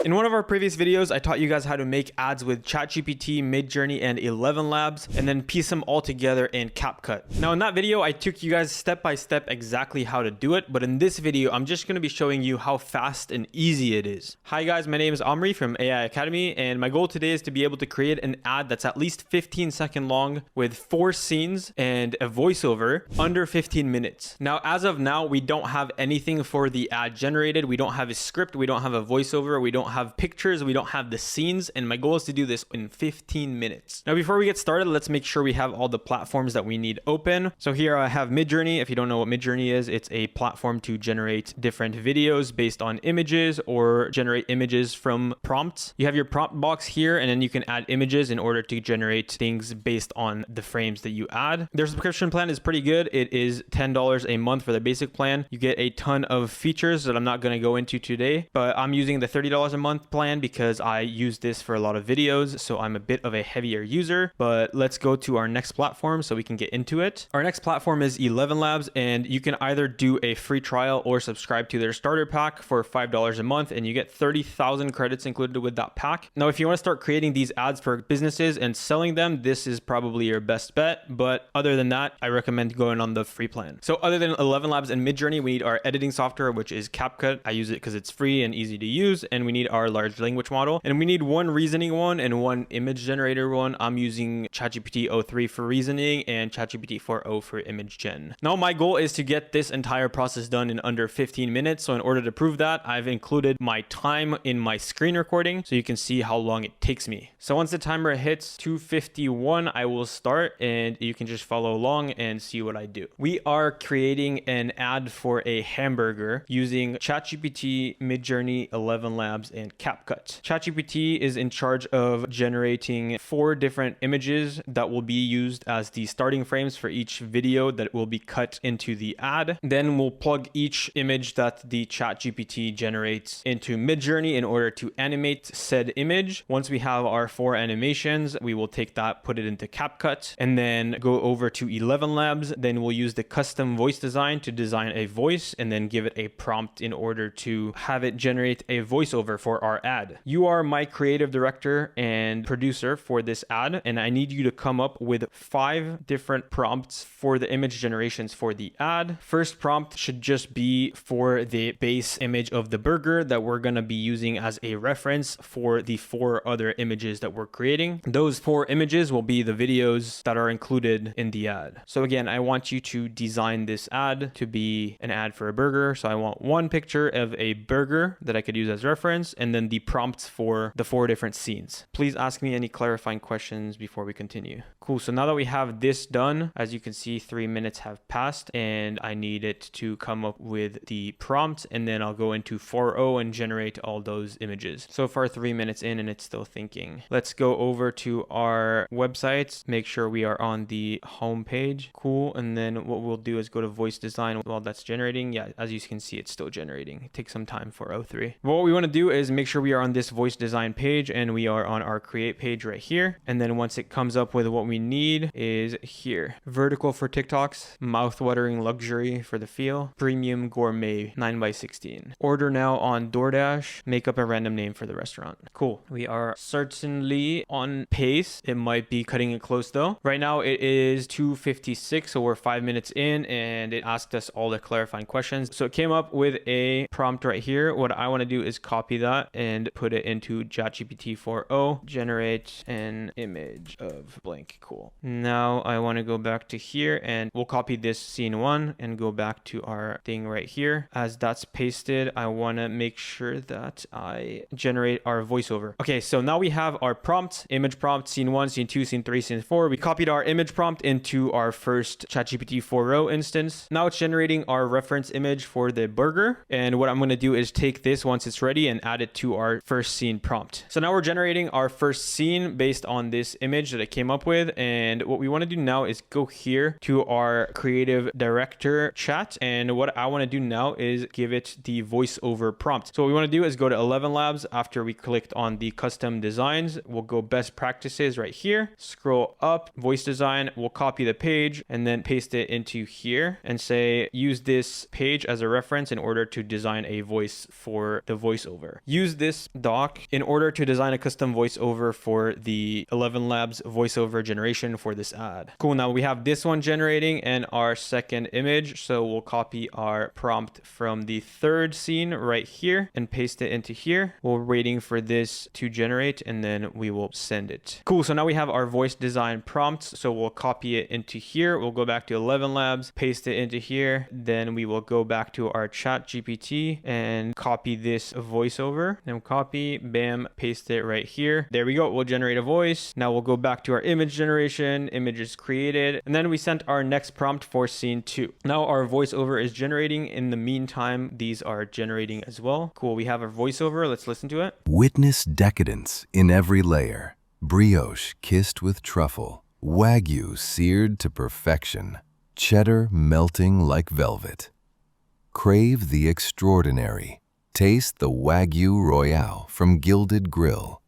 In one of our previous videos, I taught you guys how to make ads with ChatGPT, MidJourney, and ElevenLabs, and then piece them all together in CapCut. Now in that video, I took you guys step by step exactly how to do it, but in this video, I'm just going to be showing you how fast and easy it is. Hi guys, my name is Omri from AI Academy, and my goal today is to be able to create an ad that's at least 15-second long with 4 scenes and a voiceover under 15 minutes. Now, as of now, we don't have anything for the ad generated. We don't have a script. We don't have a voiceover. We don't have pictures. We don't have the scenes. And my goal is to do this in 15 minutes. Now, before we get started, let's make sure we have all the platforms that we need open. So here I have MidJourney. If you don't know what MidJourney is, it's a platform to generate different videos based on images or generate images from prompts. You have your prompt box here, and then you can add images in order to generate things based on the frames that you add. Their subscription plan is pretty good. It is $10 a month for the basic plan. You get a ton of features that I'm not going to go into today, but I'm using the $30 a month plan because I use this for a lot of videos, so I'm a bit of a heavier user. But let's go to our next platform so we can get into it. Our next platform is ElevenLabs, and you can either do a free trial or subscribe to their starter pack for $5 a month, and you get 30,000 credits included with that pack. Now, if you want to start creating these ads for businesses and selling them, this is probably your best bet. But other than that, I recommend going on the free plan. So other than ElevenLabs and MidJourney, we need our editing software, which is CapCut. I use it because it's free and easy to use. And we need our large language model. And we need one reasoning one and one image generator one. I'm using ChatGPT 03 for reasoning and ChatGPT 4o for image gen. Now my goal is to get this entire process done in under 15 minutes. So in order to prove that, I've included my time in my screen recording so you can see how long it takes me. So once the timer hits 2:51, I will start, and you can just follow along and see what I do. We are creating an ad for a hamburger using ChatGPT, MidJourney, ElevenLabs, and CapCut. ChatGPT is in charge of generating 4 different images that will be used as the starting frames for each video that will be cut into the ad. Then we'll plug each image that the ChatGPT generates into MidJourney in order to animate said image. Once we have our 4 animations, we will take that, put it into CapCut, and then go over to ElevenLabs. Then we'll use the custom voice design to design a voice and then give it a prompt in order to have it generate a voiceover for our ad. You are my creative director and producer for this ad, and I need you to come up with 5 different prompts for the image generations for the ad. First prompt should just be for the base image of the burger that we're going to be using as a reference for the 4 other images that we're creating. Those 4 images will be the videos that are included in the ad. So again, I want you to design this ad to be an ad for a burger. So I want one picture of a burger that I could use as reference, and then the prompts for the 4 different scenes. Please ask me any clarifying questions before we continue. Cool. So now that we have this done, as you can see, 3 minutes have passed, and I need it to come up with the prompt, and then I'll go into 4o and generate all those images. So far 3 minutes in and it's still thinking. Let's go over to our websites, make sure we are on the home page. Cool. And then what we'll do is go to voice design while that's generating. Yeah, as you can see, it's still generating. It takes some time for 03. But what we want to do is make sure we are on this voice design page, and we are on our create page right here. And then once it comes up with what we need is here. Vertical for TikToks, mouth-watering luxury for the feel, premium gourmet 9x16. Order now on DoorDash, make up a random name for the restaurant. Cool. We are certainly on pace. It might be cutting it close though. Right now it is 2:56, so we're 5 minutes in, and it asked us all the clarifying questions. So it came up with a prompt right here. What I want to do is copy that and put it into ChatGPT 4o, generate an image of blank. Cool. Now I want to go back to here, and we'll copy this scene 1 and go back to our thing right here. As that's pasted, I want to make sure that I generate our voiceover. Okay, so now we have our prompt, image prompt, scene 1, scene 2, scene 3, scene 4. We copied our image prompt into our first ChatGPT 4o instance. Now it's generating our reference image for the burger. And what I'm going to do is take this once it's ready and add it to our first scene prompt. So now we're generating our first scene based on this image that it came up with. And what we want to do now is go here to our creative director chat. And what I want to do now is give it the voiceover prompt. So what we want to do is go to ElevenLabs. After we clicked on the custom designs, we'll go best practices right here, scroll up, voice design, we'll copy the page and then paste it into here and say, use this page as a reference in order to design a voice for the voiceover. Use this doc in order to design a custom voiceover for the ElevenLabs voiceover generation for this ad. Cool. Now we have this one generating and our second image. So we'll copy our prompt from the third scene right here and paste it into here. We're waiting for this to generate and then we will send it. Cool. So now we have our voice design prompts. So we'll copy it into here. We'll go back to ElevenLabs, paste it into here. Then we will go back to our ChatGPT and copy this voiceover and copy, bam, paste it right here. There we go. We'll generate a voice. Now we'll go back to our image generation, image is created. And then we sent our next prompt for scene 2. Now our voiceover is generating. In the meantime, these are generating as well. Cool. We have our voiceover. Let's listen to it. Witness decadence in every layer. Brioche kissed with truffle. Wagyu seared to perfection. Cheddar melting like velvet. Crave the extraordinary. Taste the Wagyu Royale from Gilded Grill.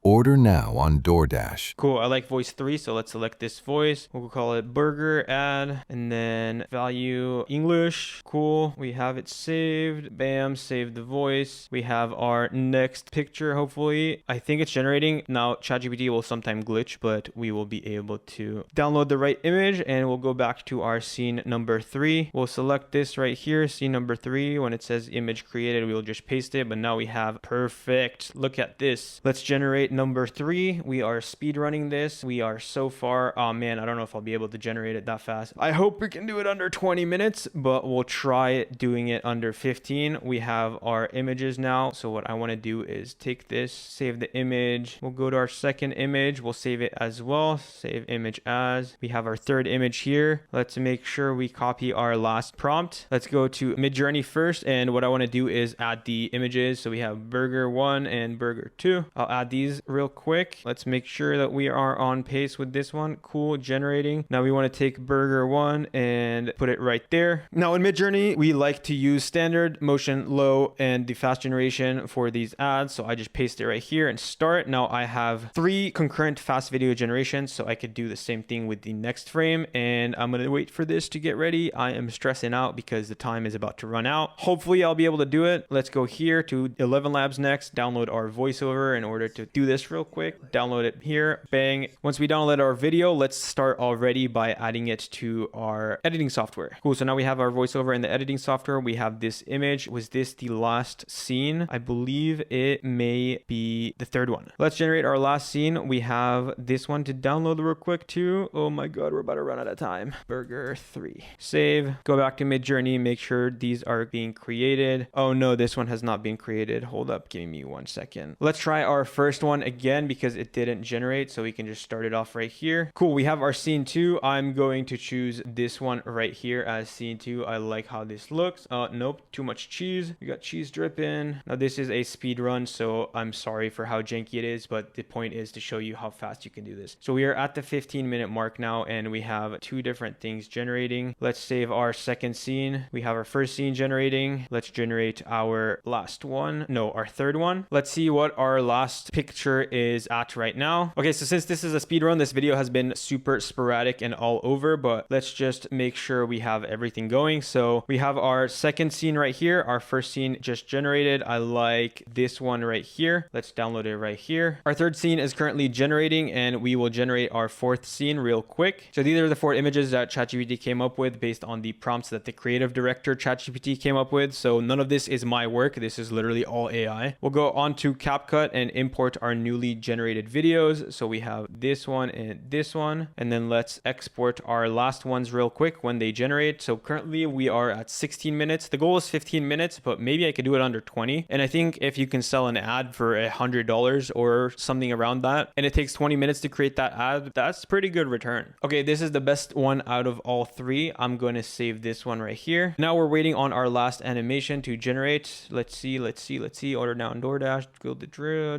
Order now on DoorDash. Cool. I like voice 3, so let's select this voice. We'll call it burger ad and then value English. Cool. We have it saved. Bam, save the voice. We have our next picture, hopefully. I think it's generating. Now, ChatGPT will sometime glitch, but we will be able to download the right image and we'll go back to our scene number 3. We'll select this right here, scene number 3. When it says image created, we will just paste it, but now we have perfect. Look at this. Let's generate number 3. We are speed running this. We are so far. Oh man, I don't know if I'll be able to generate it that fast. I hope we can do it under 20 minutes, but we'll try doing it under 15. We have our images now. So what I want to do is take this, save the image. We'll go to our second image. We'll save it as well. Save image as. We have our third image here. Let's make sure we copy our last prompt. Let's go to MidJourney first. And what I want to do is add the images. So we have burger 1 and burger 2. I'll add these real quick. Let's make sure that we are on pace with this one. Cool, generating. Now we want to take burger 1 and put it right there. Now in MidJourney, we like to use standard, motion, low, and the fast generation for these ads. So I just paste it right here and start. Now I have 3 concurrent fast video generations, so I could do the same thing with the next frame. And I'm going to wait for this to get ready. I am stressing out because the time is about to run out. Hopefully I'll be able to do it. Let's go here to ElevenLabs next, download our voiceover in order to do this real quick. Download it here. Bang. Once we download our video, let's start already by adding it to our editing software. Cool. So now we have our voiceover in the editing software. We have this image. Was this the last scene? I believe it may be the third one. Let's generate our last scene. We have this one to download real quick too. Oh my God, we're about to run out of time. Burger 3. Save. Go back to MidJourney. Make sure these are being created. Oh no, this one has not been created. Hold up. Give me 1 second. Let's try our first one again because it didn't generate. So we can just start it off right here. Cool. We have our scene 2. I'm going to choose this one right here as scene 2. I like how this looks. Nope. Too much cheese. We got cheese dripping. Now this is a speed run, so I'm sorry for how janky it is, but the point is to show you how fast you can do this. So we are at the 15-minute mark now, and we have 2 different things generating. Let's save our second scene. We have our first scene generating. Let's generate our last one. No, our third one. Let's see what our last picture is at right now. Okay, so since this is a speed run, this video has been super sporadic and all over, but let's just make sure we have everything going. So we have our second scene right here. Our first scene just generated. I like this one right here. Let's download it right here. Our third scene is currently generating, and we will generate our fourth scene real quick. So these are the 4 images that ChatGPT came up with based on the prompts that the creative director ChatGPT came up with. So none of this is my work. This is literally all AI. We'll go on to CapCut and import our newly generated videos. So we have this one and this one, and then let's export our last ones real quick when they generate. So currently we are at 16 minutes. The goal is 15 minutes, but maybe I could do it under 20. And I think if you can sell an ad for $100 or something around that, and it takes 20 minutes to create that ad, that's pretty good return. Okay, this is the best one out of all 3. I'm going to save this one right here. Now we're waiting on our last animation to generate. Let's see. Order now on DoorDash. Go the drill.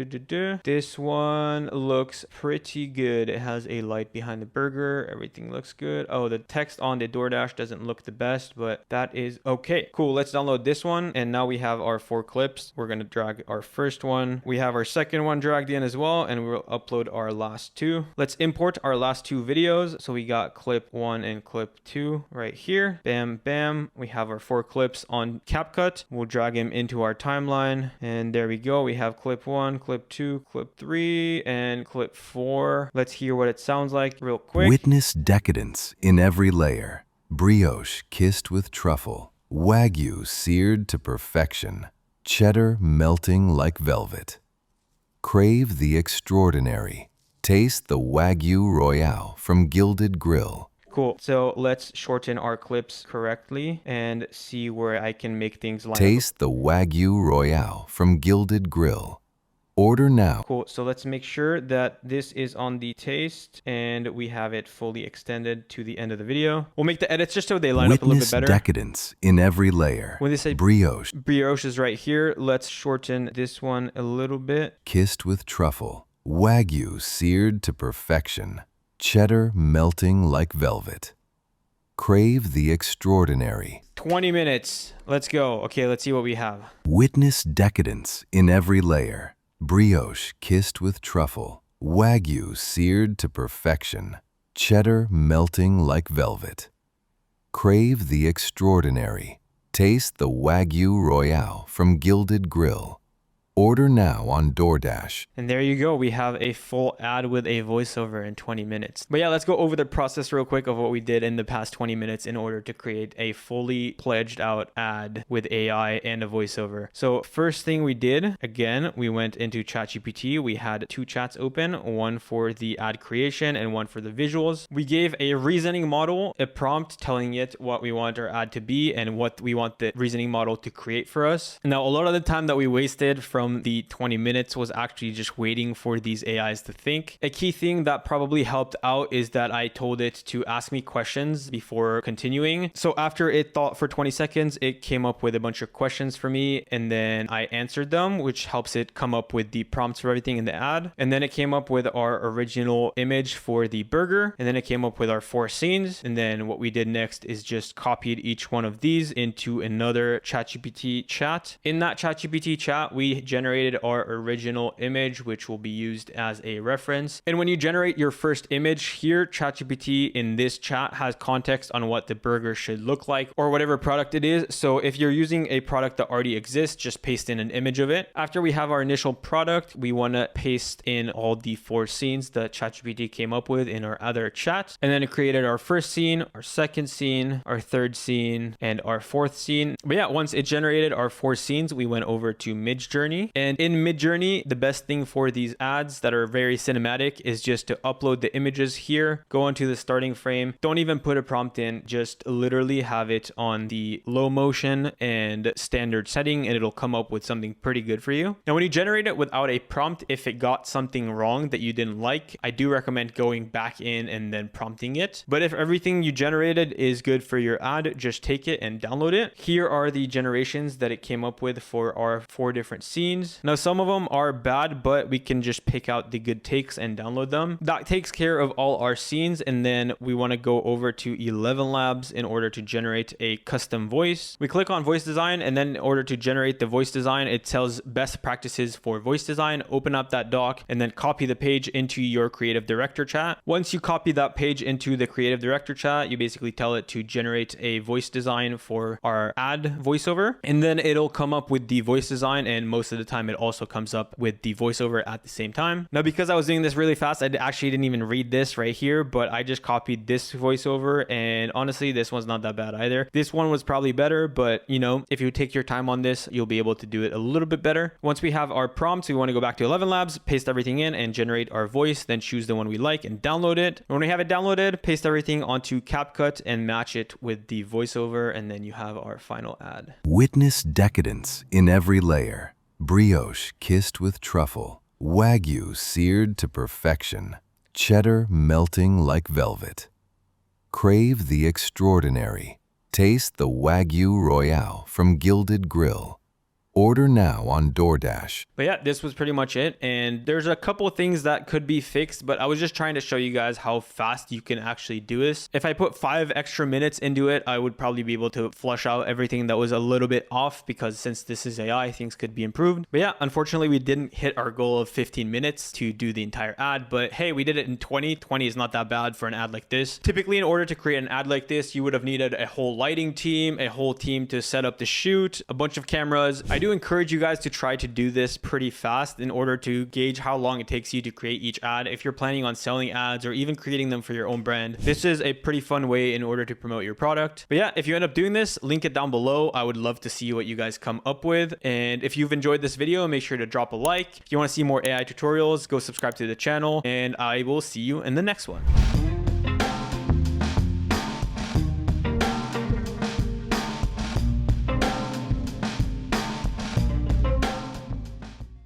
This one looks pretty good. It has a light behind the burger. Everything looks good. Oh, the text on the DoorDash doesn't look the best, but that is okay. Cool. Let's download this one. And now we have our 4 clips. We're going to drag our first one. We have our second one dragged in as well, and we'll upload our last 2. Let's import our last 2 videos. So we got clip 1 and clip 2 right here. Bam, bam. We have our 4 clips on CapCut. We'll drag them into our timeline. And there we go. We have clip 1, clip 2, clip 3, and clip 4. Let's hear what it sounds like real quick. Witness decadence in every layer. Brioche kissed with truffle. Wagyu seared to perfection. Cheddar melting like velvet. Crave the extraordinary. Taste the Wagyu Royale from Gilded Grill. Cool. So let's shorten our clips correctly and see where I can make things line up. Taste the Wagyu Royale from Gilded Grill. Order now. Cool. So let's make sure that this is on the taste and we have it fully extended to the end of the video. We'll make the edits just so they line up a little bit better. Witness decadence in every layer. When they say brioche is right here, let's shorten this one a little bit. Kissed with truffle. Wagyu seared to perfection. Cheddar melting like velvet. Crave the extraordinary. 20 minutes. Let's go. Okay, let's see what we have. Witness decadence in every layer. Brioche kissed with truffle. Wagyu seared to perfection. Cheddar melting like velvet. Crave the extraordinary. Taste the Wagyu Royale from Gilded Grill. Order now on DoorDash. And there you go. We have a full ad with a voiceover in 20 minutes. But yeah, let's go over the process real quick of what we did in the past 20 minutes in order to create a fully pledged out ad with AI and a voiceover. So first thing we did, again, we went into ChatGPT. We had 2 chats open, one for the ad creation and one for the visuals. We gave a reasoning model a prompt telling it what we want our ad to be and what we want the reasoning model to create for us. Now, a lot of the time that we wasted from the 20 minutes was actually just waiting for these AIs to think. A key thing that probably helped out is that I told it to ask me questions before continuing. So after it thought for 20 seconds, it came up with a bunch of questions for me and then I answered them, which helps it come up with the prompts for everything in the ad. And then it came up with our original image for the burger. And then it came up with our 4 scenes. And then what we did next is just copied each one of these into another ChatGPT chat. In that ChatGPT chat, we generated our original image, which will be used as a reference. And when you generate your first image here, ChatGPT in this chat has context on what the burger should look like or whatever product it is. So if you're using a product that already exists, just paste in an image of it. After we have our initial product, we want to paste in all the 4 scenes that ChatGPT came up with in our other chat. And then it created our first scene, our second scene, our third scene, and our 4th scene. But yeah, once it generated our 4 scenes, we went over to MidJourney. And in MidJourney, the best thing for these ads that are very cinematic is just to upload the images here, go into the starting frame. Don't even put a prompt in, just literally have it on the low motion and standard setting, and it'll come up with something pretty good for you. Now, when you generate it without a prompt, if it got something wrong that you didn't like, I do recommend going back in and then prompting it. But if everything you generated is good for your ad, just take it and download it. Here are the generations that it came up with for our 4 different scenes. Now, some of them are bad, but we can just pick out the good takes and download them. That takes care of all our scenes. And then we want to go over to ElevenLabs in order to generate a custom voice. We click on voice design, and then in order to generate the voice design, it tells best practices for voice design. Open up that doc and then copy the page into your creative director chat. Once you copy that page into the creative director chat, you basically tell it to generate a voice design for our ad voiceover, and then it'll come up with the voice design, and most of the time it also comes up with the voiceover at the same time. Now, because I was doing this really fast, I actually didn't even read this right here, but I just copied this voiceover, and honestly, this one's not that bad either. This one was probably better, but you know, if you take your time on this, you'll be able to do it a little bit better. Once we have our prompts, we want to go back to ElevenLabs, paste everything in and generate our voice, then choose the one we like and download it. When we have it downloaded, paste everything onto CapCut and match it with the voiceover, and then you have our final ad. Witness decadence in every layer. Brioche kissed with truffle. Wagyu seared to perfection. Cheddar melting like velvet. Crave the extraordinary. Taste the Wagyu Royale from Gilded Grill. Order now on DoorDash. But yeah, this was pretty much it. And there's a couple of things that could be fixed, but I was just trying to show you guys how fast you can actually do this. If I put 5 extra minutes into it, I would probably be able to flush out everything that was a little bit off, because since this is AI, things could be improved. But yeah, unfortunately, we didn't hit our goal of 15 minutes to do the entire ad, but hey, we did it in 20. 20 is not that bad for an ad like this. Typically, in order to create an ad like this, you would have needed a whole lighting team, a whole team to set up the shoot, a bunch of cameras. I do encourage you guys to try to do this pretty fast in order to gauge how long it takes you to create each ad. If you're planning on selling ads or even creating them for your own brand, this is a pretty fun way in order to promote your product. But yeah, if you end up doing this, link it down below. I would love to see what you guys come up with. And if you've enjoyed this video, make sure to drop a like. If you want to see more AI tutorials, go subscribe to the channel, and I will see you in the next one.